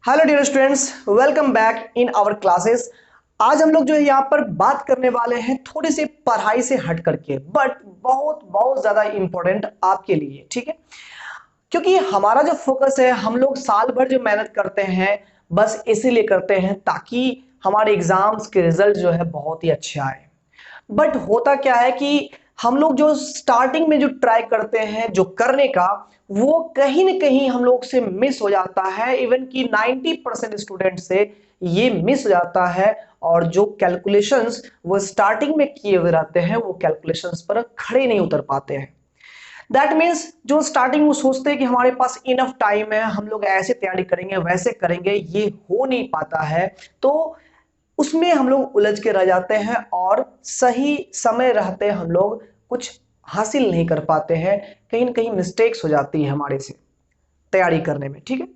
Hello dear students, welcome back in our classes. आज हम लोग जो है यहाँ पर बात करने वाले हैं थोड़ी सी पढ़ाई से हट करके, बट बहुत बहुत ज्यादा इंपॉर्टेंट आपके लिए, ठीक है। क्योंकि हमारा जो फोकस है, हम लोग साल भर जो मेहनत करते हैं बस इसीलिए करते हैं ताकि हमारे एग्जाम्स के रिजल्ट जो है बहुत ही अच्छे आए। बट होता क्या है कि हम लोग जो स्टार्टिंग में जो ट्राई करते हैं जो करने का, वो कहीं ना कहीं हम लोग से मिस हो जाता है। इवन कि 90% स्टूडेंट से ये मिस हो जाता है। और जो कैलकुलेशंस वो स्टार्टिंग में किए हुए रहते हैं वो कैलकुलेशंस पर खड़े नहीं उतर पाते हैं। दैट मीन्स जो स्टार्टिंग में सोचते हैं कि हमारे पास इनफ टाइम है, हम लोग ऐसे तैयारी करेंगे वैसे करेंगे, ये हो नहीं पाता है। तो उसमें हम लोग उलझ के रह जाते हैं और सही समय रहते हम लोग कुछ हासिल नहीं कर पाते हैं। कहीं ना कहीं मिस्टेक्स हो जाती है हमारे से तैयारी करने में, ठीक है।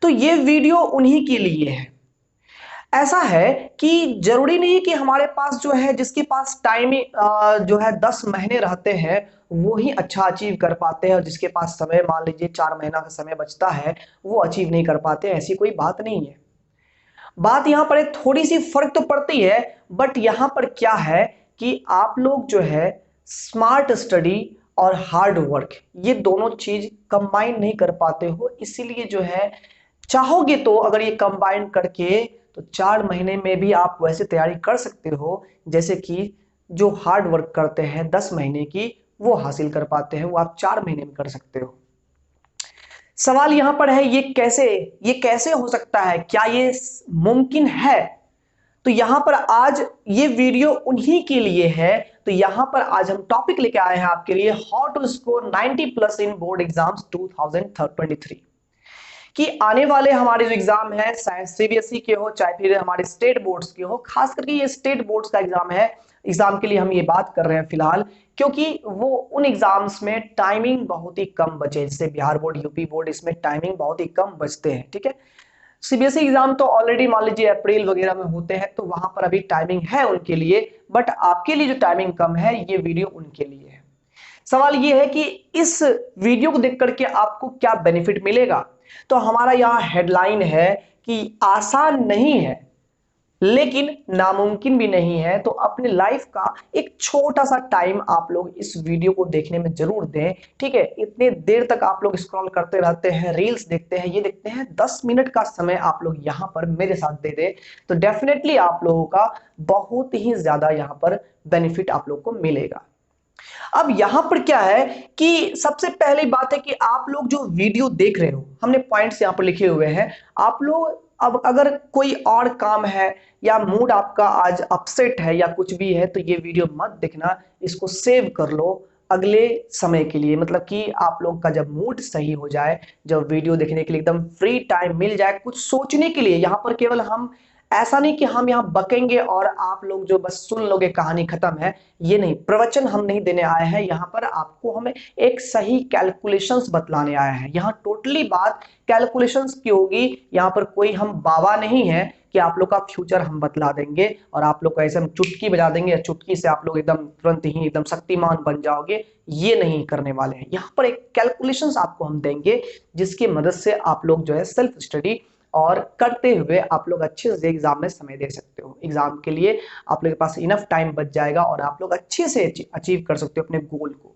तो ये वीडियो उन्हीं के लिए है। ऐसा है कि जरूरी नहीं कि हमारे पास जो है, जिसके पास टाइम जो है 10 महीने रहते हैं वो ही अच्छा अचीव कर पाते हैं, और जिसके पास समय मान लीजिए 4 महीना का समय बचता है वो अचीव नहीं कर पाते। ऐसी कोई बात नहीं है। बात यहां पर थोड़ी सी फर्क तो पड़ती है, बट यहां पर क्या है कि आप लोग जो है स्मार्ट स्टडी और हार्ड वर्क ये दोनों चीज कंबाइन नहीं कर पाते हो। इसीलिए जो है चाहोगे तो अगर ये कंबाइन करके तो 4 महीने में भी आप वैसे तैयारी कर सकते हो जैसे कि जो हार्ड वर्क करते हैं 10 महीने की वो हासिल कर पाते हैं, वो आप 4 महीने में कर सकते हो। सवाल यहां पर है ये कैसे हो सकता है, क्या ये मुमकिन है। तो यहां पर आज ये वीडियो उन्हीं के लिए है। तो यहां पर आज हम टॉपिक लेके आए हैं आपके लिए, how to score 90 plus in board exams 2023। कि आने वाले हमारे जो एग्जाम है, चाहे सीबीएसई के हो चाहे फिर हमारे स्टेट बोर्ड्स के हो, खास करके ये स्टेट बोर्ड्स का एग्जाम है। एग्जाम के लिए हम ये बात कर रहे हैं फिलहाल, क्योंकि वो उन एग्जाम्स में टाइमिंग बहुत ही कम बचे, जैसे बिहार बोर्ड, यूपी बोर्ड, इसमें टाइमिंग बहुत ही कम बचते हैं, ठीक है। सीबीएसई एग्जाम तो ऑलरेडी मान लीजिए अप्रैल वगैरह में होते हैं, तो वहां पर अभी टाइमिंग है उनके लिए। बट आपके लिए जो टाइमिंग कम है, ये वीडियो उनके लिए है। सवाल ये है कि इस वीडियो को देख करके आपको क्या बेनिफिट मिलेगा। तो हमारा यहां हेडलाइन है कि आसान नहीं है लेकिन नामुमकिन भी नहीं है। तो अपने लाइफ का एक छोटा सा टाइम आप लोग इस वीडियो को देखने में जरूर दें, ठीक है। इतने देर तक आप लोग स्क्रॉल करते रहते हैं, रील्स देखते हैं, ये देखते हैं, 10 मिनट का समय आप लोग यहां पर मेरे साथ दे दें तो डेफिनेटली आप लोगों का बहुत ही ज्यादा यहां पर बेनिफिट आप लोग को मिलेगा। अब यहां पर क्या है कि सबसे पहली बात है कि आप लोग जो वीडियो देख रहे हो, हमने पॉइंट्स यहां पर लिखे हुए हैं। आप लोग अब अगर कोई और काम है या मूड आपका आज अपसेट है या कुछ भी है तो ये वीडियो मत देखना, इसको सेव कर लो अगले समय के लिए। मतलब कि आप लोग का जब मूड सही हो जाए, जब वीडियो देखने के लिए एकदम फ्री टाइम मिल जाए कुछ सोचने के लिए, यहां पर केवल हम ऐसा नहीं कि हम यहाँ बकेंगे और आप लोग जो बस सुन लोगे कहानी खत्म है, ये नहीं। प्रवचन हम नहीं देने आए हैं यहाँ पर, आपको हमें एक सही कैलकुलेशंस बतलाने आए हैं। यहाँ टोटली बात कैलकुलेशंस की होगी। यहाँ पर कोई हम बाबा नहीं है कि आप लोग का फ्यूचर हम बतला देंगे और आप लोग को ऐसे हम चुटकी बजा देंगे या चुटकी से आप लोग एकदम तुरंत ही एकदम शक्तिमान बन जाओगे, ये नहीं करने वाले हैं। यहाँ पर एक कैलकुलेशंस आपको हम देंगे जिसकी मदद से आप लोग जो है सेल्फ स्टडी और करते हुए आप लोग अच्छे से एग्जाम में समय दे सकते हो। एग्जाम के लिए आप लोग के पास इनफ टाइम बच जाएगा और आप लोग अच्छे से अचीव कर सकते हो अपने गोल को।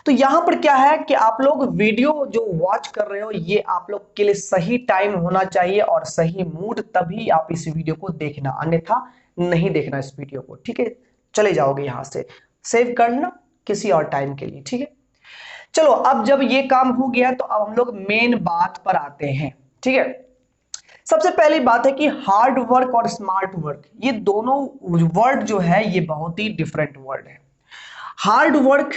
तो यहां पर क्या है कि आप लोग वीडियो जो वॉच कर रहे हो ये आप लोग के लिए सही टाइम होना चाहिए और सही मूड, तभी आप इस वीडियो को देखना, अन्यथा नहीं देखना इस वीडियो को, ठीक है। चले जाओगे यहां से, सेव करना किसी और टाइम के लिए, ठीक है। चलो अब जब ये काम हो गया तो अब हम लोग मेन बात पर आते हैं, ठीक है। सबसे पहली बात है कि हार्ड वर्क और स्मार्ट वर्क ये दोनों वर्ड जो है ये बहुत ही डिफरेंट वर्ड है। हार्ड वर्क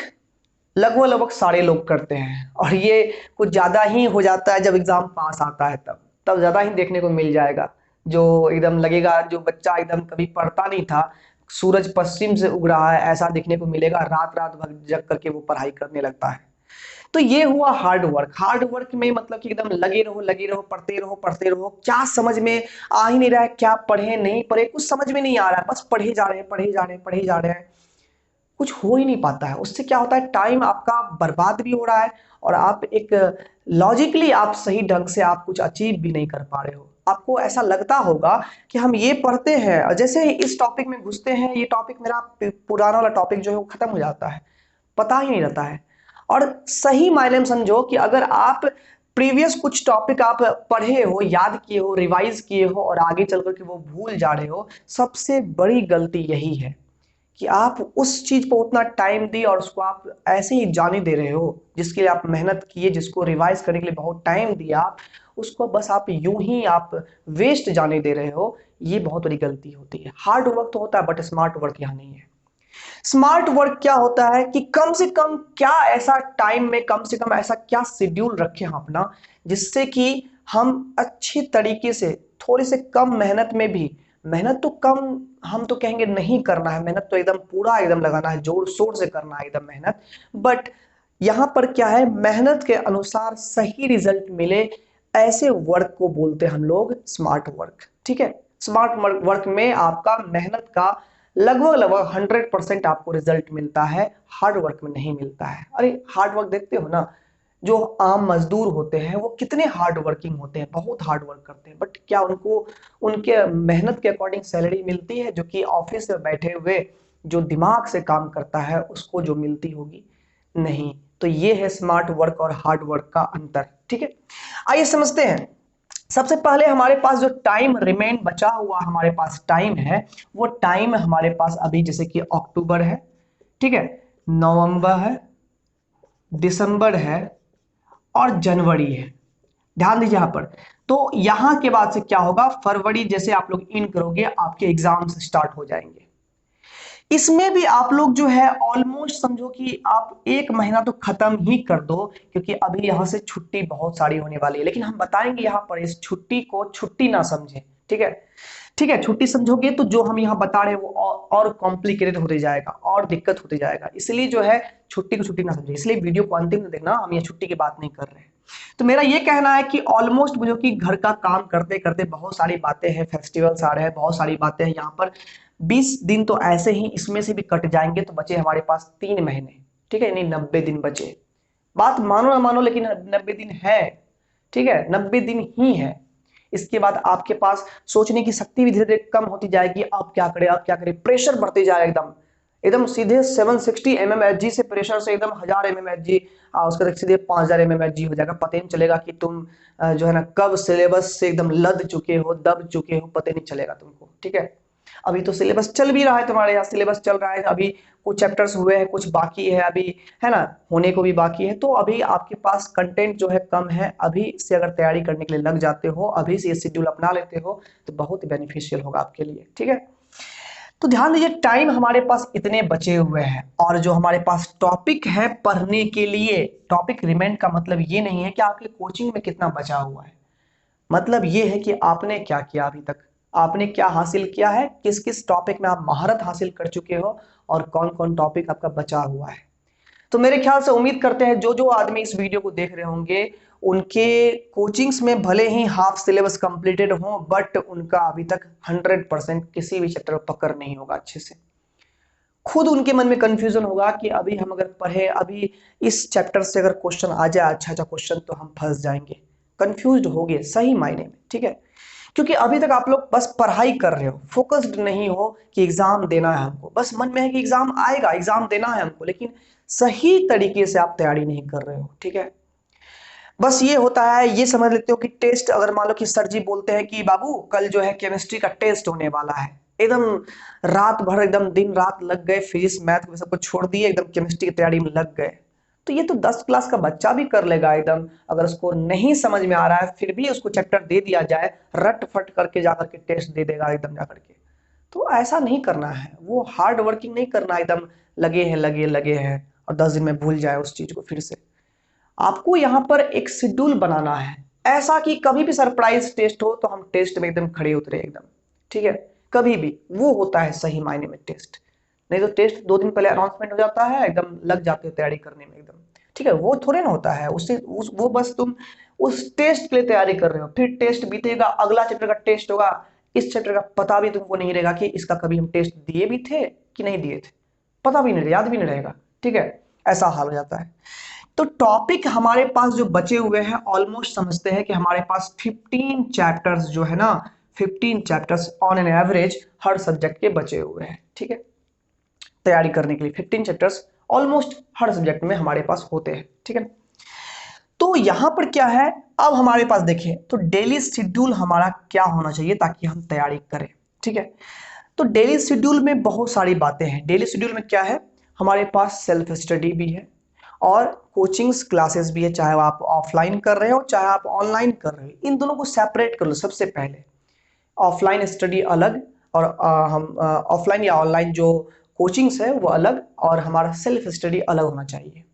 लगभग लगभग सारे लोग करते हैं और ये कुछ ज्यादा ही हो जाता है जब एग्जाम पास आता है, तब तब ज्यादा ही देखने को मिल जाएगा। जो एकदम लगेगा जो बच्चा एकदम कभी पढ़ता नहीं था, सूरज पश्चिम से उग रहा है ऐसा देखने को मिलेगा, रात रात भर जग करके वो पढ़ाई करने लगता है। तो ये हुआ हार्ड वर्क। हार्ड वर्क में मतलब कि एकदम लगे रहो पढ़ते रहो, क्या समझ में आ ही नहीं रहा है, क्या पढ़े नहीं पढ़े कुछ समझ में नहीं आ रहा है, बस पढ़े जा रहे हैं। कुछ हो ही नहीं पाता है। उससे क्या होता है, टाइम आपका बर्बाद भी हो रहा है और आप एक लॉजिकली आप सही ढंग से आप कुछ अचीव भी नहीं कर पा रहे हो। आपको ऐसा लगता होगा कि हम ये पढ़ते हैं और जैसे ही इस टॉपिक में घुसते हैं, ये टॉपिक मेरा पुराना वाला टॉपिक जो है वो खत्म हो जाता है, पता ही नहीं रहता है। और सही मायने में समझो कि अगर आप प्रीवियस कुछ टॉपिक आप पढ़े हो, याद किए हो, रिवाइज किए हो और आगे चल करके वो भूल जा रहे हो, सबसे बड़ी गलती यही है कि आप उस चीज पर उतना टाइम दिए और उसको आप ऐसे ही जाने दे रहे हो, जिसके लिए आप मेहनत किए, जिसको रिवाइज करने के लिए बहुत टाइम दिया, आप उसको बस आप यूं ही आप वेस्ट जाने दे रहे हो। ये बहुत बड़ी गलती होती है। हार्ड वर्क तो होता है बट स्मार्ट वर्क यहाँ नहीं है। स्मार्ट वर्क क्या होता है कि कम से कम क्या ऐसा टाइम में, कम से कम ऐसा क्या शेड्यूल रखें हम अपना, जिससे कि हम अच्छी तरीके से, थोड़ी से कम मेहनत में भी, मेहनत तो कम हम तो कहेंगे नहीं करना है, मेहनत तो एकदम पूरा एकदम लगाना है, जोर शोर से करना है एकदम मेहनत, बट यहां पर क्या है, मेहनत के अनुसार सही रिजल्ट मिले, ऐसे वर्क को बोलते हैं हम लोग स्मार्ट वर्क। ठीक है, स्मार्ट वर्क में आपका मेहनत का लगभग लगभग 100% आपको रिजल्ट मिलता है, हार्ड वर्क में नहीं मिलता है। अरे हार्ड वर्क देखते हो ना, जो आम मजदूर होते हैं वो कितने हार्ड वर्किंग होते हैं, बहुत हार्ड वर्क करते हैं, बट क्या उनको उनके मेहनत के अकॉर्डिंग सैलरी मिलती है जो कि ऑफिस में बैठे हुए जो दिमाग से काम करता है उसको जो मिलती होगी? नहीं। तो ये है स्मार्ट वर्क और हार्ड वर्क का अंतर। ठीक है, आइए समझते हैं। सबसे पहले हमारे पास जो टाइम रिमेन बचा हुआ हमारे पास टाइम है, वो टाइम हमारे पास अभी जैसे कि अक्टूबर है, ठीक है, नवंबर है, दिसंबर है और जनवरी है। ध्यान दीजिए यहां पर। तो यहां के बाद से क्या होगा, फरवरी जैसे आप लोग इन करोगे आपके एग्जाम्स स्टार्ट हो जाएंगे। इसमें भी आप लोग जो है ऑलमोस्ट समझो कि आप एक महीना तो खत्म ही कर दो, क्योंकि अभी यहां से छुट्टी बहुत सारी होने वाली है, लेकिन हम बताएंगे यहां पर इस छुट्टी को छुट्टी ना समझे। ठीक है, ठीक है, छुट्टी समझोगे तो जो हम यहाँ बता रहे हैं वो और कॉम्प्लिकेटेड होते जाएगा और दिक्कत होते जाएगा, इसलिए जो है छुट्टी को छुट्टी ना समझे, इसलिए वीडियो को अंतिम में देखना, हम ये छुट्टी की बात नहीं कर रहे हैं। तो मेरा ये कहना है कि ऑलमोस्ट जो कि घर का काम करते करते बहुत सारी बातें हैं, फेस्टिवल्स आ रहे हैं, बहुत सारी बातें हैं यहाँ पर, 20 दिन तो ऐसे ही इसमें से भी कट जाएंगे, तो बचे हमारे पास 3 महीने। ठीक है, यानी 90 दिन बचे। बात मानो ना मानो लेकिन 90 दिन है। ठीक है, 90 दिन ही है। इसके बाद आपके पास सोचने की शक्ति भी धीरे धीरे कम होती जाएगी। आप क्या करें, आप क्या करें, प्रेशर बढ़ते जाएगा एकदम, एकदम सीधे 760 mmHg से प्रेशर से एकदम 1000 mmHg, उसके तक सीधे 5000 mmHg हो जाएगा। पता ही नहीं चलेगा कि तुम जो है ना कब सिलेबस से एकदम लद चुके हो, दब चुके हो, पता नहीं चलेगा तुमको। ठीक है, अभी तो सिलेबस चल भी रहा है, तुम्हारे यहाँ सिलेबस चल रहा है, अभी कुछ चैप्टर्स हुए हैं, कुछ बाकी है अभी, है ना, होने को भी बाकी है। तो अभी आपके पास कंटेंट जो है कम है, अभी से अगर तैयारी करने के लिए लग जाते हो, अभी से ये शेड्यूल अपना लेते हो तो बहुत बेनिफिशियल होगा आपके लिए। ठीक है, तो ध्यान दीजिए टाइम हमारे पास इतने बचे हुए हैं, और जो हमारे पास टॉपिक है पढ़ने के लिए, टॉपिक रिमेंड का मतलब ये नहीं है कि आपके कोचिंग में कितना बचा हुआ है, मतलब ये है कि आपने क्या किया अभी तक, आपने क्या हासिल किया है, किस किस टॉपिक में आप महारत हासिल कर चुके हो और कौन कौन टॉपिक आपका बचा हुआ है। तो मेरे ख्याल से उम्मीद करते हैं जो जो आदमी इस वीडियो को देख रहे होंगे उनके कोचिंग्स में भले ही हाफ सिलेबस कंप्लीटेड हो, बट उनका अभी तक 100% किसी भी चैप्टर पकड़ नहीं होगा अच्छे से। खुद उनके मन में कंफ्यूजन होगा कि अभी हम अगर पढ़े, अभी इस चैप्टर से अगर क्वेश्चन आ जाए अच्छा अच्छा क्वेश्चन तो हम फंस जाएंगे, कंफ्यूज हो गए सही मायने में। ठीक है, क्योंकि अभी तक आप लोग बस पढ़ाई कर रहे हो, फोकस्ड नहीं हो कि एग्जाम देना है हमको, बस मन में है कि एग्जाम आएगा, एग्जाम देना है हमको, लेकिन सही तरीके से आप तैयारी नहीं कर रहे हो। ठीक है, बस ये होता है, ये समझ लेते हो कि टेस्ट, अगर मान लो कि सर जी बोलते हैं कि बाबू कल जो है केमिस्ट्री का टेस्ट होने वाला है, एकदम रात भर एकदम दिन रात लग गए, फिजिक्स मैथ सबको छोड़ दिए, एकदम केमिस्ट्री की तैयारी में लग गए, तो ये तो 10 क्लास का बच्चा भी कर लेगा एकदम। अगर उसको नहीं समझ में आ रहा है फिर भी उसको चैप्टर दे दिया जाए, रट फट करके जाकर के टेस्ट दे देगा एकदम जाकर के। तो ऐसा नहीं करना है, वो हार्ड वर्किंग नहीं करना, एकदम लगे हैं लगे लगे हैं और 10 दिन में भूल जाए उस चीज को। फिर से आपको यहाँ पर एक शेड्यूल बनाना है, ऐसा कि कभी भी सरप्राइज टेस्ट हो तो हम टेस्ट में एकदम खड़े उतरे एकदम। ठीक है, कभी भी वो होता है सही मायने में टेस्ट, नहीं तो टेस्ट 2 दिन पहले अनाउंसमेंट हो जाता है, एकदम लग जाते हो तैयारी करने में एकदम। ठीक है, वो थोड़े ना होता है, उससे वो बस तुम उस टेस्ट के लिए तैयारी कर रहे हो, फिर टेस्ट बीतेगा, अगला चैप्टर का टेस्ट होगा, इस चैप्टर का पता भी तुमको नहीं रहेगा कि इसका कभी हम टेस्ट दिए भी थे कि नहीं दिए थे। पता भी नहीं, याद भी नहीं रहेगा, ठीक है, ऐसा हाल हो जाता है। तो टॉपिक हमारे पास जो बचे हुए हैं ऑलमोस्ट समझते हैं कि हमारे पास 15 चैप्टर्स जो है ना, 15 chapters on an average her subject के बचे हुए हैं, ठीक है, तैयारी करने के लिए 15 चैप्टर्स ऑलमोस्ट हर सब्जेक्ट में हमारे पास होते हैं, ठीक है। तो यहां पर क्या है, अब हमारे पास देखिए तो डेली शेड्यूल हमारा क्या होना चाहिए ताकि हम तैयारी करें, ठीक है। तो डेली शेड्यूल में बहुत सारी बातें हैं। डेली शेड्यूल में क्या है, हमारे पास सेल्फ स्टडी भी है और कोचिंग्स क्लासेस भी है, चाहे आप ऑफलाइन कर रहे हो चाहे आप ऑनलाइन कर रहे हो, इन दोनों को सेपरेट कर लो। सबसे पहले ऑफलाइन स्टडी अलग और हम ऑफलाइन या ऑनलाइन जो कोचिंग्स है वो अलग और हमारा सेल्फ स्टडी अलग होना चाहिए।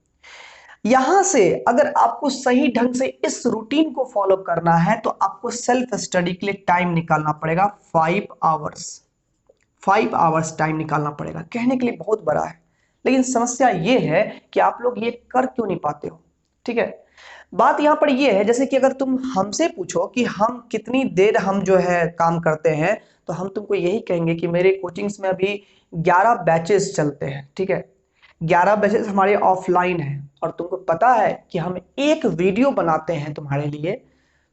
यहां से अगर आपको सही ढंग से इस रूटीन को फॉलो करना है तो आपको सेल्फ स्टडी के लिए टाइम निकालना पड़ेगा 5 आवर्स। 5 आवर्स टाइम निकालना पड़ेगा। कहने के लिए बहुत बड़ा है, लेकिन समस्या ये है कि आप लोग ये कर क्यों नहीं पाते हो, ठीक है। बात यहां पर ये है, जैसे कि अगर तुम हमसे पूछो कि हम कितनी देर हम जो है काम करते हैं, तो हम तुमको यही कहेंगे कि मेरे कोचिंग्स में अभी 11 बैचेस चलते हैं, ठीक है। 11 बैचेस हमारे ऑफलाइन है और तुमको पता है कि हम एक वीडियो बनाते हैं तुम्हारे लिए,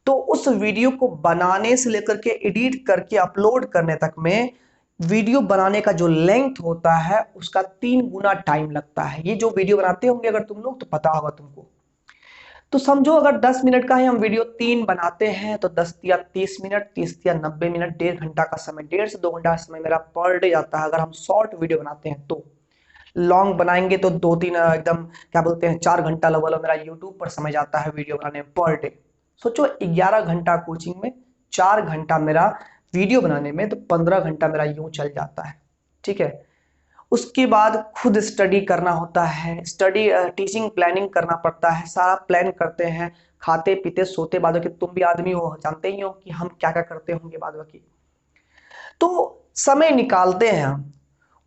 तो उस वीडियो को बनाने से लेकर के एडिट करके अपलोड करने तक में वीडियो बनाने का जो लेंथ होता है उसका 3 गुना टाइम लगता है। ये जो वीडियो बनाते होंगे अगर तुम लोग तो पता होगा तुमको। तो समझो अगर 10 मिनट का ही हम वीडियो 3 बनाते हैं तो 10 या 30 मिनट, 30 या 90 मिनट, 1.5 घंटा का समय, 1.5 से 2 घंटा का समय मेरा पर डे जाता है। अगर हम शॉर्ट वीडियो बनाते हैं तो लॉन्ग बनाएंगे तो 2-3 एकदम क्या बोलते हैं 4 घंटा लगभग मेरा यूट्यूब पर समय जाता है वीडियो बनाने में पर डे। सोचो 11 घंटा कोचिंग में, 4 घंटा मेरा वीडियो बनाने में, तो 15 घंटा मेरा यूं चल जाता है, ठीक है। उसके बाद खुद स्टडी करना होता है, स्टडी टीचिंग प्लानिंग करना पड़ता है, सारा प्लान करते हैं, खाते पीते सोते, बाद बाकी तुम भी आदमी हो जानते ही हो कि हम क्या क्या करते होंगे बाद बाकी, तो समय निकालते हैं हम।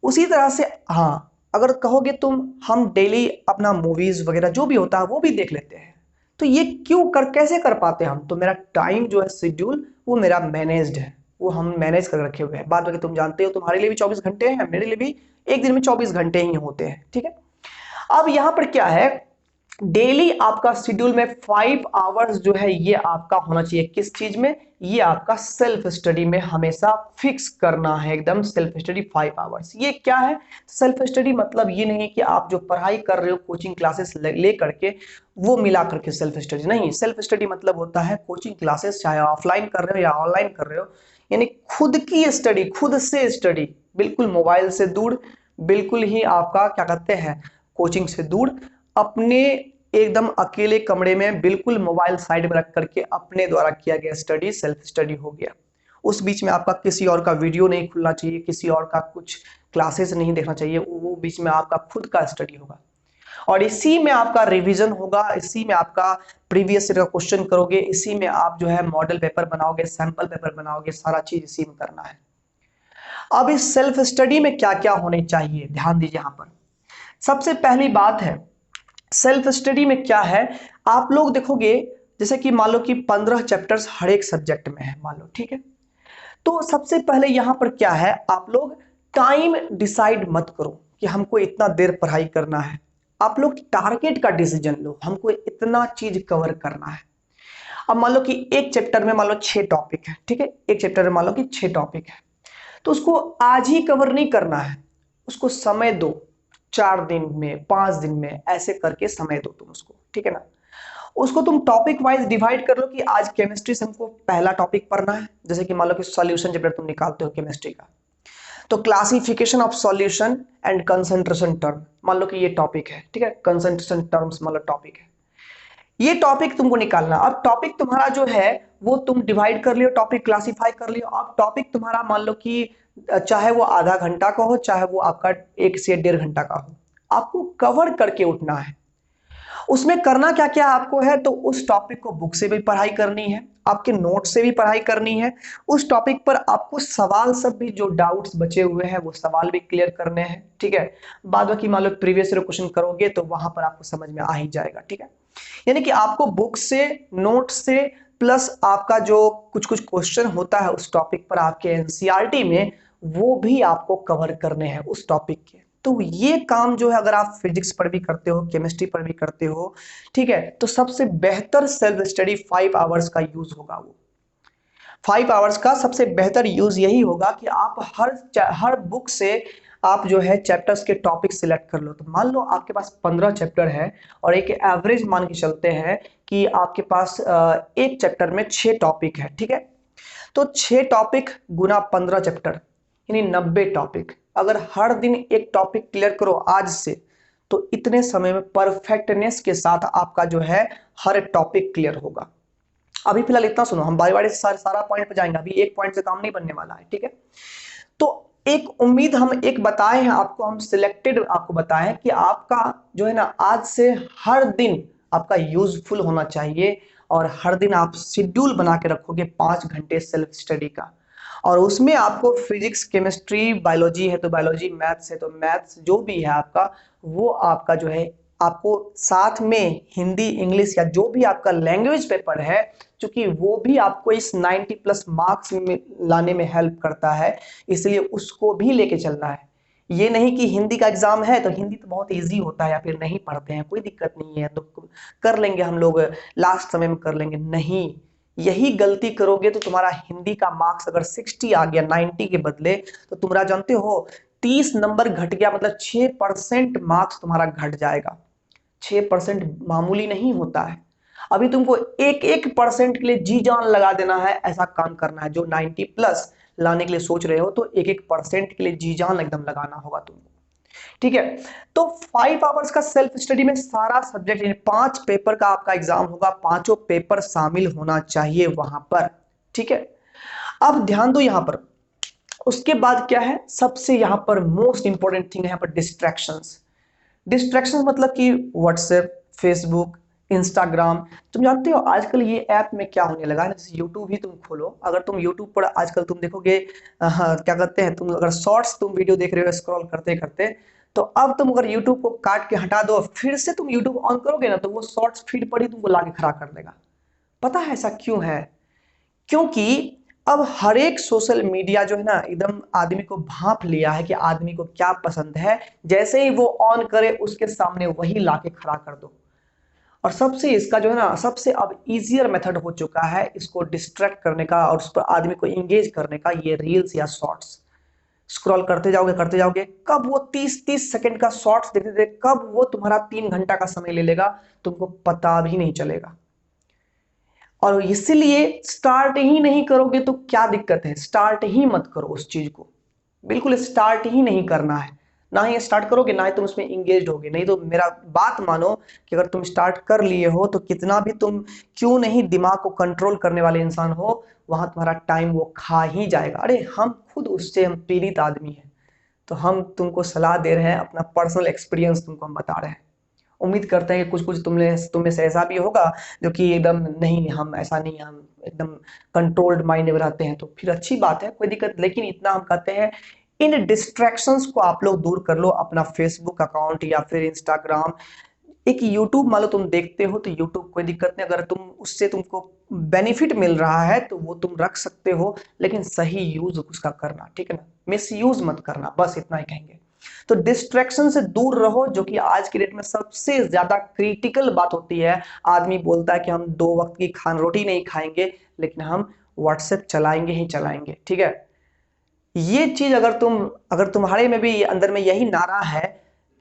उसी तरह से हाँ, अगर कहोगे तुम हम डेली अपना मूवीज वगैरह जो भी होता है वो भी देख लेते हैं, तो ये क्यों कर कैसे कर पाते हैं हम, तो मेरा टाइम जो है शेड्यूल वो मेरा मैनेज्ड है, वो हम मैनेज कर रखे हुए हैं। बाद बाकी तुम जानते हो तुम्हारे लिए भी 24 घंटे हैं, मेरे लिए भी एक दिन में 24 घंटे ही होते हैं, ठीक है। अब यहां पर क्या है, डेली आपका शेड्यूल में 5 आवर्स जो है ये आपका होना चाहिए किस चीज में, ये आपका सेल्फ स्टडी में हमेशा फिक्स करना है एकदम। सेल्फ स्टडी 5 आवर्स, ये क्या है सेल्फ स्टडी, मतलब ये नहीं कि आप जो पढ़ाई कर रहे हो कोचिंग क्लासेस ले करके वो मिला करके सेल्फ स्टडी नहीं। सेल्फ स्टडी मतलब होता है कोचिंग क्लासेस चाहे ऑफलाइन कर रहे हो या ऑनलाइन कर रहे हो, यानी खुद की स्टडी, खुद से स्टडी, बिल्कुल मोबाइल से दूर, बिल्कुल ही आपका क्या कहते हैं कोचिंग से दूर, अपने एकदम अकेले कमरे में बिल्कुल मोबाइल साइड में रख करके अपने द्वारा किया गया स्टडी सेल्फ स्टडी हो गया। उस बीच में आपका किसी और का वीडियो नहीं खुलना चाहिए, किसी और का कुछ क्लासेस नहीं देखना चाहिए, वो बीच में आपका खुद का स्टडी होगा और इसी में आपका रिवीजन होगा, इसी में आपका प्रीवियस ईयर का क्वेश्चन करोगे, इसी में आप जो है मॉडल पेपर बनाओगे, सैंपल पेपर बनाओगे, सारा चीज इसी में करना है। अब इस सेल्फ स्टडी में क्या क्या होने चाहिए ध्यान दीजिए। यहां पर सबसे पहली बात है सेल्फ स्टडी में क्या है, आप लोग देखोगे जैसे कि मान लो कि 15 चैप्टर्स हर एक सब्जेक्ट में है मान लो, ठीक है। तो सबसे पहले यहां पर क्या है, आप लोग टाइम डिसाइड मत करो कि हमको इतना देर पढ़ाई करना है, आप लोग टारगेट का डिसीजन लो, हमको इतना चीज कवर करना है। अब मान लो कि एक चैप्टर में मान लो 6 टॉपिक है, ठीक है, एक चैप्टर में मान लो कि 6 टॉपिक है, तो उसको आज ही कवर नहीं करना है, उसको समय दो, 4 दिन में, 5 दिन में, ऐसे करके समय दो तुम उसको, ठीक है ना। उसको तुम टॉपिक वाइज डिवाइड कर लो कि आज केमिस्ट्री से हमको पहला टॉपिक पढ़ना है, जैसे कि मान लो कि सॉल्यूशन चैप्टर तुम निकालते हो केमिस्ट्री का, तो classification of solution and concentration term मान लो कि ये टॉपिक है, ठीक है, कंसंट्रेशन टर्म्स मान लो टॉपिक है, ये टॉपिक तुमको निकालना। अब टॉपिक तुम्हारा जो है वो तुम डिवाइड कर लियो, टॉपिक क्लासिफाई कर लियो। अब टॉपिक तुम्हारा मान लो कि चाहे वो आधा घंटा का हो, चाहे वो आपका 1 से 1.5 घंटा का हो, आपको कवर करके उठना है। उसमें करना क्या क्या आपको है, तो उस टॉपिक को बुक से भी पढ़ाई करनी है, आपके नोट से भी पढ़ाई करनी है, उस टॉपिक पर आपको सवाल सब भी जो डाउट्स बचे हुए हैं वो सवाल भी क्लियर करने हैं, ठीक है। बाद बाकी मान लो प्रीवियस ईयर क्वेश्चन करोगे तो वहां पर आपको समझ में आ ही जाएगा, ठीक है। यानी कि आपको बुक से, नोट से, प्लस आपका जो कुछ कुछ क्वेश्चन होता है उस टॉपिक पर आपके एनसीईआरटी में, वो भी आपको कवर करने हैं उस टॉपिक के, तो ये काम जो है अगर आप फिजिक्स पर भी करते हो, केमिस्ट्री पर भी करते हो, ठीक है, तो सबसे बेहतर सेल्फ स्टडी 5 आवर्स का यूज होगा। वो 5 आवर्स का सबसे बेहतर यूज यही होगा कि आप हर बुक से आप जो है चैप्टर्स के टॉपिक सिलेक्ट कर लो। तो मान लो आपके पास 15 चैप्टर है और एक एवरेज मान के चलते हैं कि आपके पास एक चैप्टर में 6 टॉपिक है, ठीक है। तो 6 टॉपिक गुना 15 चैप्टर यानी 90 टॉपिक। अगर हर दिन एक टॉपिक क्लियर करो आज से, तो इतने समय में परफेक्टनेस के साथ आपका जो है हर टॉपिक क्लियर होगा। अभी फिलहाल इतना सुनो, हम बारी बारी से सारा पॉइंट पे जाएंगे, अभी एक पॉइंट से काम नहीं बनने वाला है, ठीक है। तो एक उम्मीद हम एक बताए हैं आपको, हम सिलेक्टेड आपको बताए हैं कि आपका जो है ना आज से हर दिन आपका यूजफुल होना चाहिए और हर दिन आप शेड्यूल बना के रखोगे 5 घंटे सेल्फ स्टडी का। और उसमें आपको फिजिक्स, केमिस्ट्री, बायोलॉजी है तो बायोलॉजी, मैथ्स है तो मैथ्स, जो भी है आपका वो आपका जो है आपको साथ में हिंदी, इंग्लिश या जो भी आपका लैंग्वेज पेपर है, क्योंकि वो भी आपको इस 90+ मार्क्स में लाने में हेल्प करता है, इसलिए उसको भी लेके चलना है। ये नहीं कि हिंदी का एग्जाम है तो हिंदी तो बहुत इजी होता है या फिर नहीं पढ़ते हैं, कोई दिक्कत नहीं है तो कर लेंगे हम लोग, लास्ट समय में कर लेंगे, नहीं। यही गलती करोगे तो तुम्हारा हिंदी का मार्क्स अगर 60 आ गया 90 के बदले, तो तुम्हारा जानते हो 30 नंबर घट गया, मतलब 6% मार्क्स तुम्हारा घट जाएगा। 6% मामूली नहीं होता है। अभी तुमको एक एक परसेंट के लिए जी जान लगा देना है, ऐसा काम करना है। जो 90+ लाने के लिए सोच रहे हो तो एक एक परसेंट के लिए जी जान एकदम लगाना होगा तुमको, ठीक है। तो 5 आवर्स का सेल्फ स्टडी में सारा सब्जेक्ट, 5 पेपर का आपका एग्जाम होगा, पांचों पेपर शामिल होना चाहिए वहां पर, ठीक है। अब ध्यान दो यहां पर, उसके बाद क्या है, सबसे यहां पर मोस्ट इंपॉर्टेंट थिंग है यहां पर डिस्ट्रैक्शंस। डिस्ट्रैक्शन मतलब कि व्हाट्सएप, फेसबुक, इंस्टाग्राम। तुम जानते हो आजकल ये ऐप में क्या होने लगा है, जैसे यूट्यूब ही तुम खोलो, अगर तुम यूट्यूब पर आजकल तुम देखोगे, हाँ, क्या कहते हैं, तुम अगर शॉर्ट्स तुम वीडियो देख रहे हो स्क्रॉल करते करते, तो अब तुम अगर यूट्यूब को काट के हटा दो, फिर से तुम यूट्यूब ऑन करोगे ना, तो वो शॉर्ट्स फीड पर ही तुमको लाके खड़ा कर देगा। पता है ऐसा क्यों है? क्योंकि अब हर एक सोशल मीडिया जो है ना एकदम आदमी को भांप लिया है कि आदमी को क्या पसंद है, जैसे ही वो ऑन करे उसके सामने वही लाके खड़ा कर दो। और सबसे इसका जो है ना सबसे अब इजियर मेथड हो चुका है इसको डिस्ट्रैक्ट करने का और उस पर आदमी को एंगेज करने का, ये रील्स या शॉर्ट्स। स्क्रॉल करते जाओगे, कब वो 30-30 सेकंड का शॉर्ट्स देखते देखते कब वो तुम्हारा 3 घंटा का समय ले लेगा तुमको पता भी नहीं चलेगा। और इसीलिए स्टार्ट ही नहीं करोगे तो क्या दिक्कत है, स्टार्ट ही मत करो उस चीज को, बिल्कुल स्टार्ट ही नहीं करना है। ना ही स्टार्ट करोगे ना ही तुम उसमें इंगेज होगे। नहीं तो मेरा बात मानो कि अगर तुम स्टार्ट कर लिए हो तो कितना भी तुम क्यों नहीं दिमाग को कंट्रोल करने वाले इंसान हो, वहां तुम्हारा टाइम वो खा ही जाएगा। अरे हम खुद उससे हम पीड़ित आदमी हैं, तो हम तुमको सलाह दे रहे हैं, अपना पर्सनल एक्सपीरियंस तुमको हम बता रहे हैं। उम्मीद करते हैं कि कुछ कुछ तुम्हें से ऐसा भी होगा जो कि एकदम नहीं, हम ऐसा नहीं, हम एकदम कंट्रोल्ड माइंड में रहते हैं, तो फिर अच्छी बात है, कोई दिक्कत। लेकिन इतना हम कहते हैं, इन डिस्ट्रैक्शंस को आप लोग दूर कर लो। अपना फेसबुक अकाउंट या फिर इंस्टाग्राम, एक यूट्यूब मान लो तुम देखते हो तो यूट्यूब कोई दिक्कत नहीं, अगर तुम उससे तुमको बेनिफिट मिल रहा है तो वो तुम रख सकते हो, लेकिन सही यूज उसका करना, ठीक है ना, मिस यूज मत करना, बस इतना ही कहेंगे। तो डिस्ट्रैक्शन से दूर रहो, जो कि आज की डेट में सबसे ज्यादा क्रिटिकल बात होती है। आदमी बोलता है कि हम 2 वक्त की खान रोटी नहीं खाएंगे, लेकिन हम व्हाट्सएप चलाएंगे ही चलाएंगे, ठीक है। ये चीज अगर तुम्हारे में भी अंदर में यही नारा है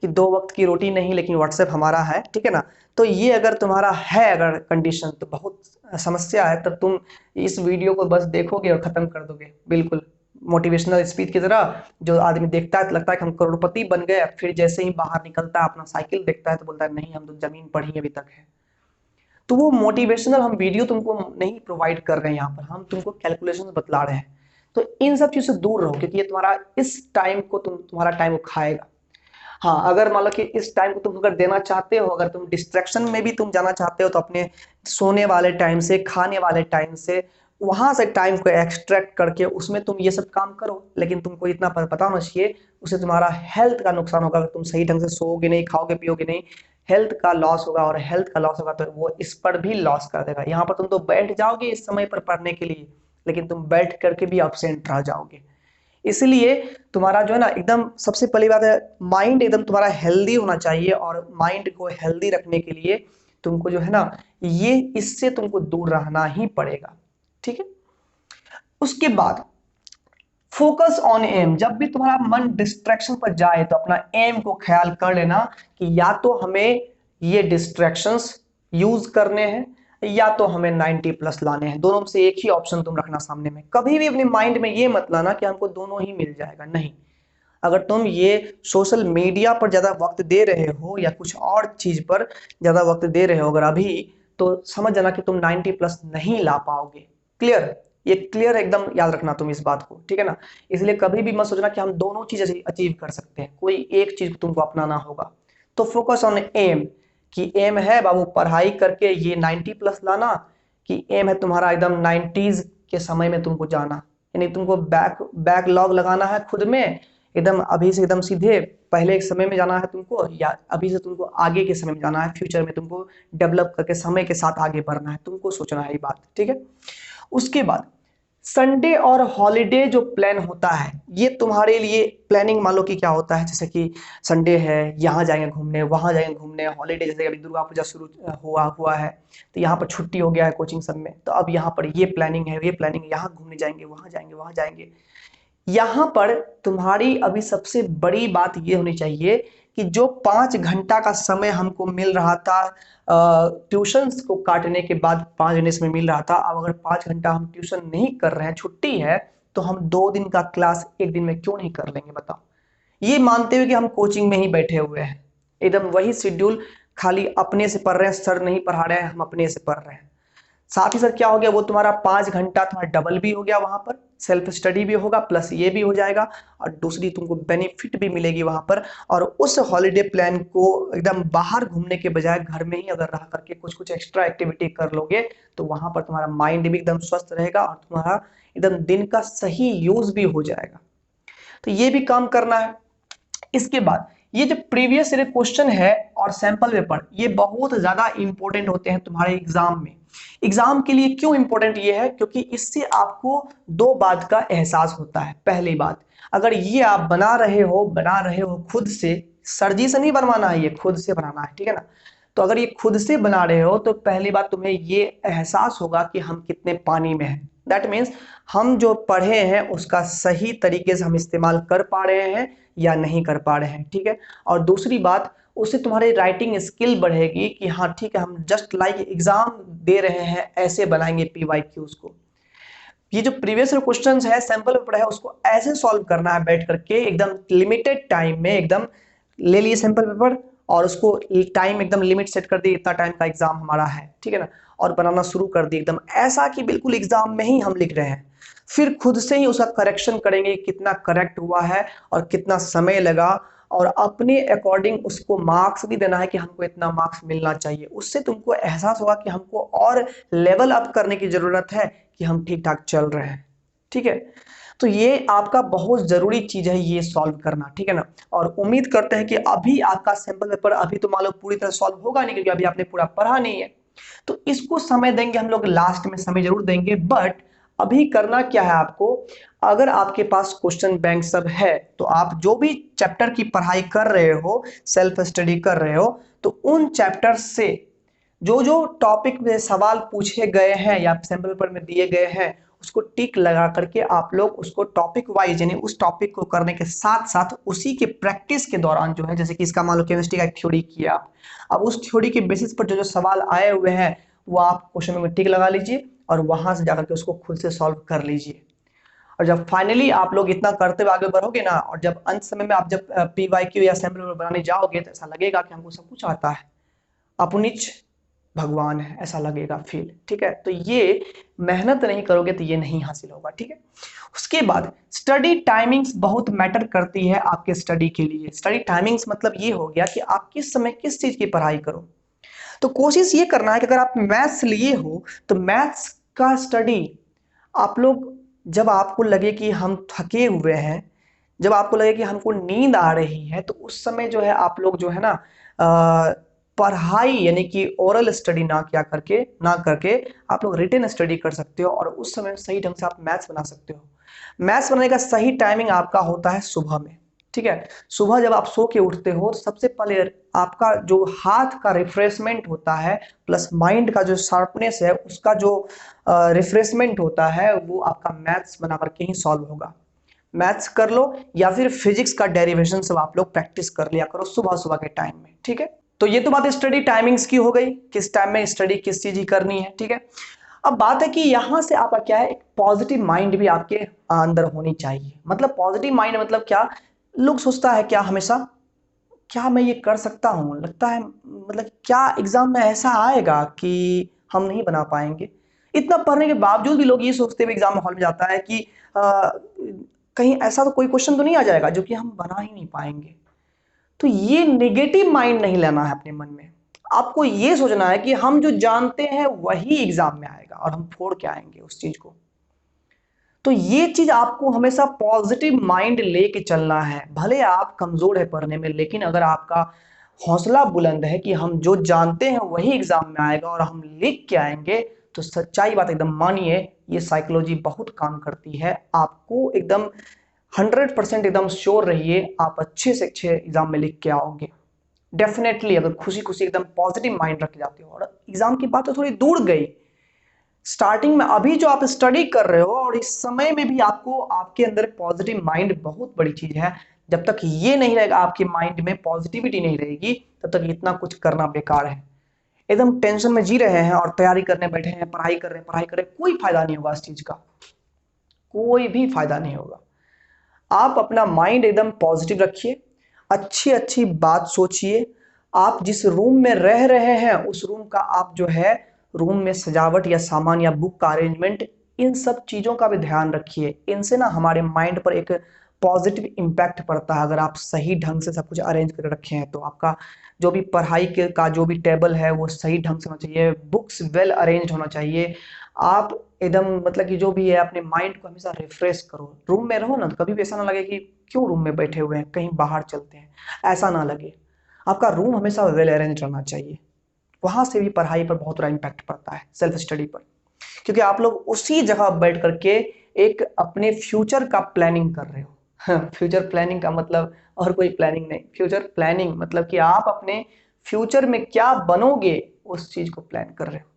कि 2 वक्त की रोटी नहीं लेकिन व्हाट्सएप हमारा है, ठीक है ना, तो ये अगर तुम्हारा है अगर कंडीशन, तो बहुत समस्या है। तब तुम इस वीडियो को बस देखोगे और खत्म कर दोगे, बिल्कुल मोटिवेशनल स्पीच की तरह। जो आदमी देखता है तो लगता है कि हम करोड़पति बन गए, फिर जैसे ही बाहर निकलता है अपना साइकिल देखता है तो बोलता है नहीं, हम तो जमीन पर ही अभी तक है। तो वो मोटिवेशनल हम वीडियो तुमको नहीं प्रोवाइड कर रहे हैं, यहाँ पर हम तुमको कैलकुलेशन बतला रहे हैं। तो इन सब चीज से दूर रहो, क्योंकि ये तुम्हारा इस टाइम को तुम्हारा टाइम वो खाएगा। हाँ, अगर मान लो कि इस टाइम को तुम अगर देना चाहते हो, अगर तुम डिस्ट्रैक्शन में भी तुम जाना चाहते हो, तो अपने सोने वाले टाइम से, खाने वाले टाइम से, वहां से टाइम को एक्सट्रैक्ट करके उसमें तुम ये सब काम करो। लेकिन तुमको इतना पता होना चाहिए, उससे तुम्हारा हेल्थ का नुकसान होगा। अगर तुम सही ढंग से सोओगे नहीं, खाओगे पियोगे नहीं, हेल्थ का लॉस होगा, और हेल्थ का लॉस होगा तो वो इस पर भी लॉस कर देगा। यहाँ पर तुम तो बैठ जाओगे इस समय पर पढ़ने के लिए, लेकिन तुम बैठ करके भी अब्सेंट रह जाओगे। इसलिए तुम्हारा जो है ना एकदम सबसे पहली बात है, माइंड एकदम तुम्हारा हेल्दी होना चाहिए, और माइंड को हेल्दी रखने के लिए तुमको जो है ना ये इससे तुमको दूर रहना ही पड़ेगा, ठीक है। उसके बाद फोकस ऑन एम, जब भी तुम्हारा मन डिस्ट्रैक्शन पर जाए तो अपना एम को ख्याल कर लेना कि या तो हमें ये डिस्ट्रैक्शंस यूज करने हैं या तो हमें 90 प्लस लाने हैं, दोनों में से एक ही ऑप्शन तुम रखना सामने में। कभी भी अपने माइंड में ये मत लाना कि हमको दोनों ही मिल जाएगा, नहीं। अगर तुम ये सोशल मीडिया पर ज्यादा वक्त दे रहे हो या कुछ और चीज पर ज्यादा वक्त दे रहे हो अगर अभी, तो समझ जाना कि तुम 90 प्लस नहीं ला पाओगे। क्लियर, ये क्लियर एकदम याद रखना तुम इस बात को, ठीक है ना। इसलिए कभी भी मत सोचना कि हम दोनों चीज अचीव कर सकते हैं, कोई एक चीज को तुमको अपनाना होगा। तो फोकस ऑन एम, कि एम है बाबू पढ़ाई करके ये 90 प्लस लाना, कि एम है तुम्हारा एकदम 90s के समय में तुमको जाना, यानी तुमको बैकलॉग लगाना है खुद में, एकदम अभी से एकदम सीधे पहले एक समय में जाना है तुमको, या अभी से तुमको आगे के समय में जाना है, फ्यूचर में तुमको डेवलप करके समय के साथ आगे बढ़ना है, तुमको सोचना है ये बात, ठीक है। उसके बाद संडे और हॉलीडे जो प्लान होता है, ये तुम्हारे लिए प्लानिंग मान लो कि क्या होता है, जैसे कि संडे है यहाँ जाएंगे घूमने वहां जाएंगे घूमने, हॉलीडे जैसे अभी दुर्गा पूजा शुरू हुआ है तो यहाँ पर छुट्टी हो गया है कोचिंग सब में, तो अब यहाँ पर ये प्लानिंग है, ये प्लानिंग, यहाँ घूमने जाएंगे वहां जाएंगे वहां जाएंगे। यहाँ पर तुम्हारी अभी सबसे बड़ी बात ये होनी चाहिए कि जो 5 घंटा का समय हमको मिल रहा था ट्यूशंस को काटने के बाद, 5 घंटे समय मिल रहा था, अब अगर 5 घंटा हम ट्यूशन नहीं कर रहे हैं, छुट्टी है, तो हम 2 दिन का क्लास एक दिन में क्यों नहीं कर लेंगे बताओ। ये मानते हुए कि हम कोचिंग में ही बैठे हुए हैं, एकदम वही शेड्यूल, खाली अपने से पढ़ रहे हैं, सर नहीं पढ़ा रहे हैं, हम अपने से पढ़ रहे हैं। साथ ही साथ क्या हो गया, वो तुम्हारा 5 घंटा तुम्हारा डबल भी हो गया, वहां पर सेल्फ स्टडी भी होगा प्लस ये भी हो जाएगा, और दूसरी तुमको बेनिफिट भी मिलेगी वहां पर। और उस हॉलीडे प्लान को एकदम बाहर घूमने के बजाय घर में ही अगर रह करके कुछ कुछ एक्स्ट्रा एक्टिविटी कर लोगे, तो वहां पर तुम्हारा माइंड भी एकदम स्वस्थ रहेगा और तुम्हारा एकदम दिन का सही यूज भी हो जाएगा। तो ये भी काम करना है। इसके बाद ये जो प्रीवियस ईयर क्वेश्चन है और सैंपल पेपर, ये बहुत ज्यादा इंपॉर्टेंट होते हैं तुम्हारे एग्जाम में। एग्जाम के लिए क्यों इंपॉर्टेंट ये है, क्योंकि इससे आपको 2 बात का एहसास होता है। पहली बात, अगर ये आप बना रहे हो खुद से, सरजी से नहीं बनवाना है, ये खुद से बनाना है, ठीक है ना। तो अगर ये खुद से बना रहे हो तो पहली बात तुम्हें ये एहसास होगा कि हम कितने पानी में हैं। दैट मीन्स हम जो पढ़े हैं उसका सही तरीके से हम इस्तेमाल कर पा रहे हैं या नहीं कर पा रहे हैं, ठीक है। और दूसरी बात, उससे तुम्हारी राइटिंग स्किल बढ़ेगी कि हाँ ठीक है, हम जस्ट लाइक एग्जाम दे रहे हैं ऐसे बनाएंगे PYQs को। ये जो प्रीवियस क्वेश्चंस है, सैंपल पेपर है, उसको ऐसे सॉल्व करना है बैठ करके एकदम लिमिटेड टाइम में, एकदम ले लिए सैंपल पेपर और उसको टाइम एकदम लिमिट सेट कर दी, इतना टाइम का एग्जाम हमारा है, ठीक है ना, और बनाना शुरू कर दी एकदम ऐसा कि बिल्कुल एग्जाम में ही हम लिख रहे हैं। फिर खुद से ही उसका करेक्शन करेंगे, कितना करेक्ट हुआ है और कितना समय लगा, और अपने अकॉर्डिंग उसको मार्क्स भी देना है कि हमको इतना मार्क्स मिलना चाहिए। उससे तुमको एहसास होगा कि हमको और लेवल अप करने की जरूरत है, कि हम ठीक ठाक चल रहे हैं, ठीक है। तो ये आपका बहुत जरूरी चीज है ये सॉल्व करना, ठीक है ना। और उम्मीद करते हैं कि अभी आपका सैंपल पेपर अभी तो मान लो पूरी तरह सॉल्व होगा नहीं, क्योंकि अभी आपने पूरा पढ़ा नहीं है, तो इसको समय देंगे हम लोग, लास्ट में समय जरूर देंगे। बट अभी करना क्या है आपको, अगर आपके पास क्वेश्चन बैंक सब है, तो आप जो भी चैप्टर की पढ़ाई कर रहे हो, सेल्फ स्टडी कर रहे हो, तो उन चैप्टर से जो जो टॉपिक में सवाल पूछे गए हैं या सैंपल पेपर में दिए गए हैं, उसको टिक लगा करके आप लोग उसको टॉपिक वाइज, यानी उस टॉपिक को करने के साथ साथ उसी के प्रैक्टिस के दौरान जो है, जैसे कि इसका मान लो केमिस्ट्री का एक थ्योरी किया, अब उस थ्योरी के बेसिस पर जो जो सवाल आए हुए हैं वो आप क्वेश्चन में टिक लगा लीजिए और वहां से जाकर के उसको खुद से सॉल्व कर लीजिए। और जब फाइनली आप लोग इतना करते हुए आगे बढ़ोगे ना, और जब अंत समय में आप जब PYQ या सैंपल पेपर बनाने जाओगे, तो ऐसा लगेगा कि हमको सब कुछ आता है, अपनिच भगवान है, ऐसा लगेगा फील, ठीक है। तो ये मेहनत नहीं करोगे तो ये नहीं हासिल होगा, ठीक है। उसके बाद स्टडी टाइमिंग्स बहुत मैटर करती है आपके स्टडी के लिए। स्टडी टाइमिंग्स मतलब ये हो गया कि आप किस समय किस चीज की पढ़ाई करो। तो कोशिश ये करना है कि अगर आप मैथ्स लिए हो तो मैथ्स का स्टडी आप लोग, जब आपको लगे कि हम थके हुए हैं, जब आपको लगे कि हमको नींद आ रही है, तो उस समय जो है आप लोग जो है ना पढ़ाई यानी कि ओरल स्टडी ना करके आप लोग रिटन स्टडी कर सकते हो, और उस समय सही ढंग से आप मैथ्स बना सकते हो। मैथ्स पढ़ने का सही टाइमिंग आपका होता है सुबह में, ठीक है। सुबह जब आप सो के उठते हो तो सबसे पहले आपका जो हाथ का रिफ्रेशमेंट होता है प्लस माइंड का जो शार्पनेस है उसका जो रिफ्रेशमेंट होता है वो आपका मैथ्स बना करके ही सॉल्व होगा। मैथ्स कर लो या फिर फिजिक्स का डेरिवेशन सब आप लोग प्रैक्टिस कर लिया करो सुबह सुबह के टाइम में, ठीक है। तो ये तो बात स्टडी टाइमिंग्स की हो गई, किस टाइम में स्टडी किस चीज की करनी है, ठीक है। अब बात है कि यहां से आपका क्या है, एक पॉजिटिव माइंड भी आपके अंदर होनी चाहिए। मतलब पॉजिटिव माइंड मतलब क्या, लोग सोचता है क्या हमेशा, क्या मैं ये कर सकता हूँ, लगता है मतलब क्या एग्जाम में ऐसा आएगा कि हम नहीं बना पाएंगे। इतना पढ़ने के बावजूद भी लोग ये सोचते हुए एग्जाम हॉल में जाता है कि कहीं ऐसा तो कोई क्वेश्चन तो नहीं आ जाएगा जो कि हम बना ही नहीं पाएंगे। तो ये नेगेटिव माइंड नहीं लेना है अपने मन में। आपको ये सोचना है कि हम जो जानते हैं वही एग्जाम में आएगा और हम फोड़ के आएंगे उस चीज को। तो ये चीज आपको हमेशा पॉजिटिव माइंड लेके चलना है। भले आप कमजोर है पढ़ने में, लेकिन अगर आपका हौसला बुलंद है कि हम जो जानते हैं वही एग्जाम में आएगा और हम लिख के आएंगे, तो सच्चाई बात एकदम मानिए, ये साइकोलॉजी बहुत काम करती है। आपको एकदम 100% एकदम श्योर रहिए आप अच्छे से अच्छे एग्जाम में लिख के आओगे डेफिनेटली, अगर खुशी खुशी एकदम पॉजिटिव माइंड रख जाते हो। और एग्जाम की बात तो थोड़ी दूर गई, स्टार्टिंग में अभी जो आप स्टडी कर रहे हो और इस समय में भी आपको आपके अंदर पॉजिटिव माइंड बहुत बड़ी चीज है। जब तक ये नहीं रहेगा, आपके माइंड में पॉजिटिविटी नहीं रहेगी, तब तक इतना कुछ करना बेकार है। एकदम टेंशन में जी रहे हैं और तैयारी करने बैठे हैं, पढ़ाई कर रहे हैं, पढ़ाई कर रहे हैं, कोई फायदा नहीं होगा इस चीज का, कोई भी फायदा नहीं होगा। आप अपना माइंड एकदम पॉजिटिव रखिए, अच्छी अच्छी बात सोचिए। आप जिस रूम में रह रहे हैं उस रूम का आप जो है रूम में सजावट या सामान या बुक का अरेंजमेंट, इन सब चीजों का भी ध्यान रखिए। इनसे ना हमारे माइंड पर एक पॉजिटिव इम्पैक्ट पड़ता है। अगर आप सही ढंग से सब कुछ अरेंज कर रखे हैं तो आपका जो भी पढ़ाई के का जो भी टेबल है वो सही ढंग से होना चाहिए, बुक्स वेल अरेंज होना चाहिए। आप एकदम मतलब कि जो भी है अपने माइंड को हमेशा रिफ्रेश करो। रूम में रहो ना तो कभी भी ऐसा ना लगे कि क्यों रूम में बैठे हुए हैं, कहीं बाहर चलते हैं, ऐसा ना लगे। आपका रूम हमेशा वेल अरेंज रहना चाहिए। वहां से भी पढ़ाई पर बहुत बड़ा इम्पैक्ट पड़ता है, सेल्फ स्टडी पर, क्योंकि आप लोग उसी जगह बैठ करके एक अपने फ्यूचर का प्लानिंग कर रहे हो। फ्यूचर प्लानिंग का मतलब और कोई प्लानिंग नहीं, फ्यूचर प्लानिंग मतलब कि आप अपने फ्यूचर में क्या बनोगे उस चीज को प्लान कर रहे हो।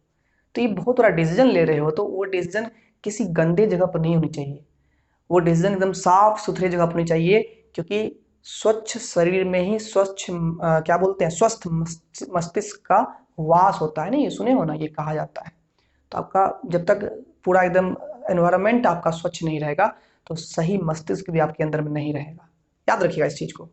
तो ये बहुत बड़ा डिसीजन ले रहे हो, तो वो डिसीजन किसी गंदे जगह पर नहीं होनी चाहिए। वो डिसीजन एकदम साफ सुथरी जगह पर होनी चाहिए, क्योंकि स्वच्छ शरीर में ही स्वच्छ क्या बोलते हैं, स्वस्थ मस्तिष्क का वास होता है ना, ये सुने हो ना, ये कहा जाता है। तो आपका जब तक पूरा एकदम एनवायरनमेंट आपका स्वच्छ नहीं रहेगा तो सही मस्तिष्क भी आपके अंदर में नहीं रहेगा। याद रखिएगा इस चीज को।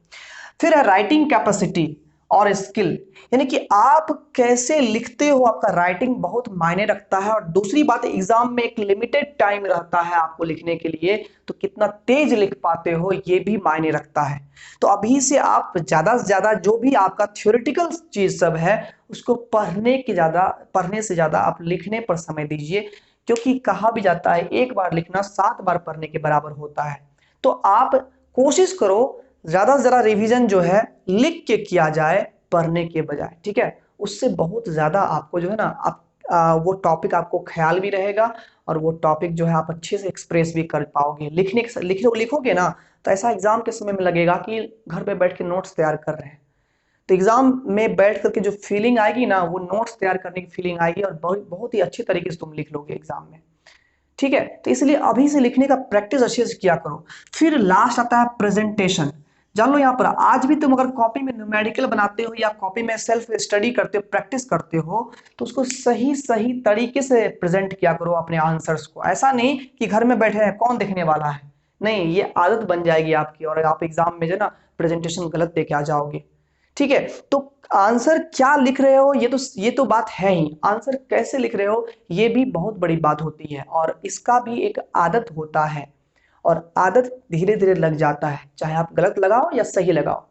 फिर है राइटिंग कैपेसिटी और स्किल, यानी कि आप कैसे लिखते हो, आपका राइटिंग बहुत मायने रखता है। और दूसरी बात, एग्जाम में एक लिमिटेड टाइम रहता है आपको लिखने के लिए, तो कितना तेज लिख पाते हो ये भी मायने रखता है। तो अभी से आप ज्यादा से ज्यादा जो भी आपका थ्योरेटिकल चीज सब है उसको पढ़ने से ज्यादा आप लिखने पर समय दीजिए, क्योंकि कहा भी जाता है एक बार लिखना 7 बार पढ़ने के बराबर होता है। तो आप कोशिश करो ज्यादा से ज्यादा रिवीजन जो है लिख के किया जाए पढ़ने के बजाय, ठीक है। उससे बहुत ज्यादा आपको जो है ना आप वो टॉपिक आपको ख्याल भी रहेगा और वो टॉपिक जो है आप अच्छे से एक्सप्रेस भी कर पाओगे। लिखोगे ना तो ऐसा एग्जाम के समय में लगेगा कि घर पे बैठ के नोट्स तैयार कर रहे हैं। तो एग्जाम में बैठ करके जो फीलिंग आएगी ना, वो नोट्स तैयार करने की फीलिंग आएगी और बहुत बहुत ही अच्छे तरीके से तुम लिख लोगे एग्जाम में, ठीक है। तो इसलिए अभी से लिखने का प्रैक्टिस अच्छे से किया करो। फिर लास्ट आता है प्रेजेंटेशन। जान लो यहाँ पर आज भी तुम अगर कॉपी में न्यूमेरिकल बनाते हो या कॉपी में सेल्फ स्टडी करते हो, प्रैक्टिस करते हो, तो उसको सही सही तरीके से प्रेजेंट किया करो अपने आंसर्स को। ऐसा नहीं कि घर में बैठे हैं कौन देखने वाला है, नहीं, ये आदत बन जाएगी आपकी और आप एग्जाम में जो ना प्रेजेंटेशन गलत दे के आ जाओगे, ठीक है। तो आंसर क्या लिख रहे हो ये तो बात है ही, आंसर कैसे लिख रहे हो ये भी बहुत बड़ी बात होती है और इसका भी एक आदत होता है और आदत धीरे धीरे लग जाता है, चाहे आप गलत लगाओ या सही लगाओ।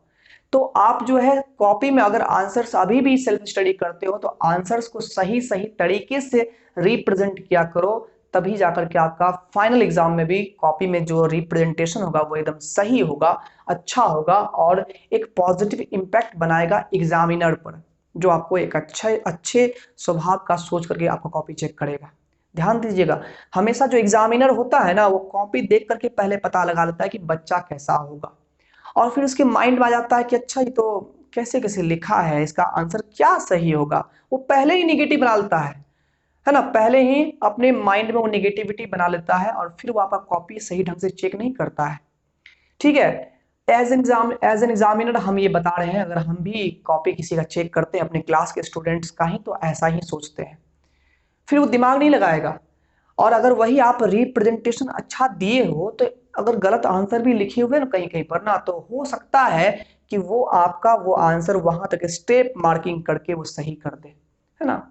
तो आप जो है कॉपी में अगर आंसर्स अभी भी सेल्फ स्टडी करते हो तो आंसर्स को सही सही तरीके से रिप्रेजेंट किया करो, तभी जाकर के आपका फाइनल एग्जाम में भी कॉपी में जो रिप्रेजेंटेशन होगा वो एकदम सही होगा, अच्छा होगा और एक पॉजिटिव इम्पैक्ट बनाएगा एग्जामिनर पर, जो आपको एक अच्छे अच्छे स्वभाव का सोच करके आपका कॉपी चेक करेगा। ध्यान दीजिएगा, हमेशा जो एग्जामिनर होता है ना वो कॉपी देख करके पहले पता लगा लेता है कि बच्चा कैसा होगा, और फिर उसके माइंड में आ जाता है कि अच्छा ये तो कैसे कैसे लिखा है, इसका आंसर क्या सही होगा, वो पहले ही निगेटिव बना लेता है ना, पहले ही अपने माइंड में वो निगेटिविटी बना लेता है और फिर वो आपका कॉपी सही ढंग से चेक नहीं करता है। ठीक है, एज एन एग्जामिनर हम ये बता रहे हैं, अगर हम भी कॉपी किसी का चेक करते हैं अपने क्लास के स्टूडेंट्स का ही, तो ऐसा ही सोचते हैं, फिर वो दिमाग नहीं लगाएगा। और अगर वही आप रिप्रेजेंटेशन अच्छा दिए हो तो अगर गलत आंसर भी लिखे हुए ना कहीं कहीं पर ना, तो हो सकता है कि वो आपका वो आंसर वहां तक स्टेप मार्किंग करके वो सही कर दे, है ना,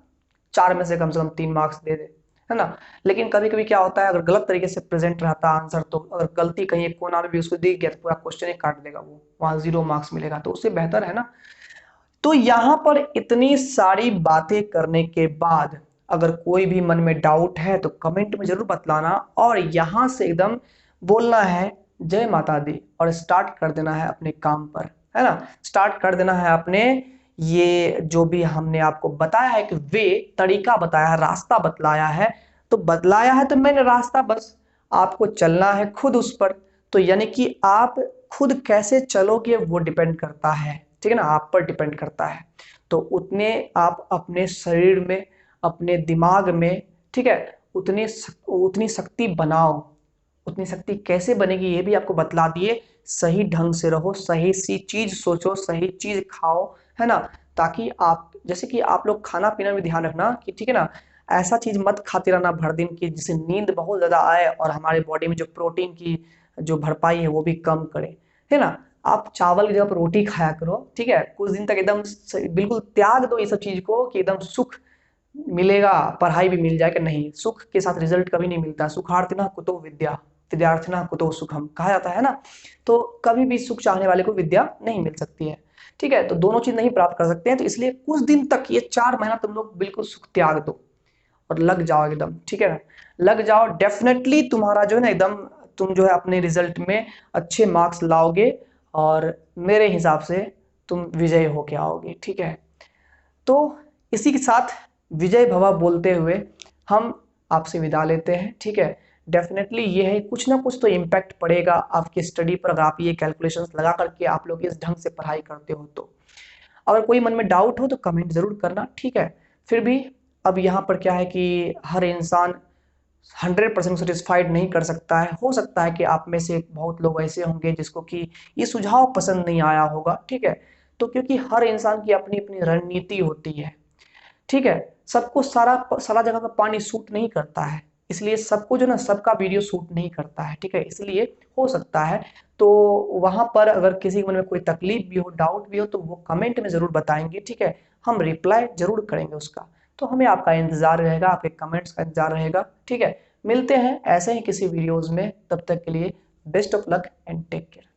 4 में से कम 3 मार्क्स दे दे, है ना। लेकिन कभी कभी क्या होता है, अगर गलत तरीके से प्रेजेंट रहता आंसर, तो अगर गलती कहीं एक कोना में भी उसको दिख गया तो पूरा क्वेश्चन ही काट देगा, वो वहां 0 मार्क्स मिलेगा, तो उससे बेहतर है ना। तो यहां पर इतनी सारी बातें करने के बाद अगर कोई भी मन में डाउट है तो कमेंट में जरूर बतलाना, और यहां से एकदम बोलना है जय माता दी और स्टार्ट कर देना है अपने काम पर, है ना। स्टार्ट कर देना है अपने, ये जो भी हमने आपको बताया है कि वे तरीका बताया है, रास्ता बतलाया है, तो बतलाया है तो मैंने रास्ता, बस आपको चलना है खुद उस पर। तो यानी कि आप खुद कैसे चलोगे वो डिपेंड करता है, ठीक है ना, आप पर डिपेंड करता है। तो उतने आप अपने शरीर में, अपने दिमाग में, ठीक है, उतनी शक्ति बनाओ। उतनी शक्ति कैसे बनेगी ये भी आपको बतला दिए। सही ढंग से रहो, सही सी चीज सोचो, सही चीज खाओ, है ना। ताकि आप, जैसे कि आप लोग खाना पीना भी ध्यान रखना कि, ठीक है ना, ऐसा चीज मत खाते रहना भर दिन की जिससे नींद बहुत ज्यादा आए और हमारे बॉडी में जो प्रोटीन की जो भरपाई है वो भी कम करे, है ना। आप चावल की जगह पर रोटी खाया करो, ठीक है, कुछ दिन तक एकदम बिल्कुल त्याग दो ये सब चीज को कि एकदम सुख मिलेगा, पढ़ाई भी मिल जाएगा, नहीं, सुख के साथ रिजल्ट कभी नहीं मिलता। सुखार्थिनः कुतो विद्या, विद्यार्थिनः कुतो सुखम कहा जाता है ना। तो कभी भी सुख चाहने वाले को विद्या नहीं मिल सकती है, ठीक है, तो दोनों चीज नहीं प्राप्त कर सकते हैं। तो इसलिए कुछ दिन तक, ये 4 महीना तुम लोग बिल्कुल सुख त्याग दो और लग जाओ एकदम, ठीक है ना, लग जाओ, डेफिनेटली तुम्हारा जो है ना एकदम, तुम जो है अपने रिजल्ट में अच्छे मार्क्स लाओगे और मेरे हिसाब से तुम विजय होके आओगे, ठीक है। तो इसी के साथ विजय भवा बोलते हुए हम आपसे विदा लेते हैं, ठीक है। डेफिनेटली ये है, कुछ ना कुछ तो इम्पैक्ट पड़ेगा आपकी स्टडी पर, अगर आप ये कैलकुलेशंस लगा करके आप लोग इस ढंग से पढ़ाई करते हो तो। अगर कोई मन में डाउट हो तो कमेंट जरूर करना, ठीक है। फिर भी अब यहाँ पर क्या है कि हर इंसान 100% सेटिस्फाइड नहीं कर सकता है, हो सकता है कि आप में से बहुत लोग ऐसे होंगे जिसको कि ये सुझाव पसंद नहीं आया होगा, ठीक है। तो क्योंकि हर इंसान की अपनी अपनी रणनीति होती है, ठीक है, सबको सारा सारा जगह का पानी सूट नहीं करता है, इसलिए सबको जो ना सबका वीडियो सूट नहीं करता है, ठीक है, इसलिए हो सकता है। तो वहां पर अगर किसी के मन में कोई तकलीफ भी हो, डाउट भी हो, तो वो कमेंट में जरूर बताएंगे, ठीक है, हम रिप्लाई जरूर करेंगे उसका। तो हमें आपका इंतजार रहेगा, आपके कमेंट्स का इंतजार रहेगा, ठीक है। मिलते हैं ऐसे ही किसी वीडियोज में, तब तक के लिए best of luck and take care.